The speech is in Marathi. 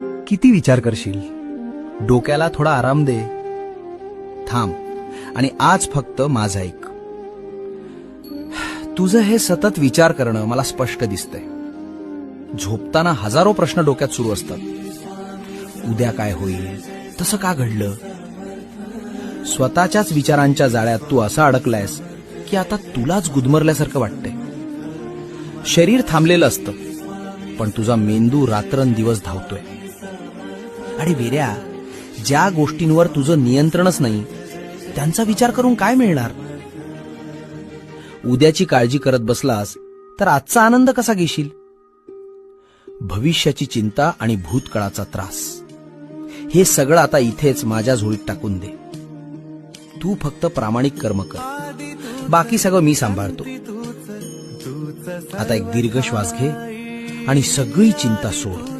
किती विचार करशील? डोक्याला थोडा आराम दे. थांब आणि आज फक्त माझं ऐक. तुझं हे सतत विचार करणं मला स्पष्ट दिसतंय. झोपताना हजारो प्रश्न डोक्यात सुरू असतात. उद्या काय होईल, तसं का घडलं. स्वतःच्याच विचारांच्या जाळ्यात तू असा अडकलायस की आता तुलाच गुदमरल्यासारखं वाटतंय. शरीर थांबलेलं असतं, पण तुझा मेंदू रात्रंदिवस धावतोय. आणि वेड्या, ज्या गोष्टींवर तुझं नियंत्रणच नाही त्यांचा विचार करून काय मिळणार. उद्याची काळजी करत बसलास तर आजचा आनंद कसा घेशील. भविष्याची चिंता आणि भूतकाळाचा त्रास, हे सगळं आता इथेच माझ्या झोळीत टाकून दे. तू फक्त प्रामाणिक कर्म कर, बाकी सगळं मी सांभाळतो. आता एक दीर्घ श्वास घे आणि सगळी चिंता सोड.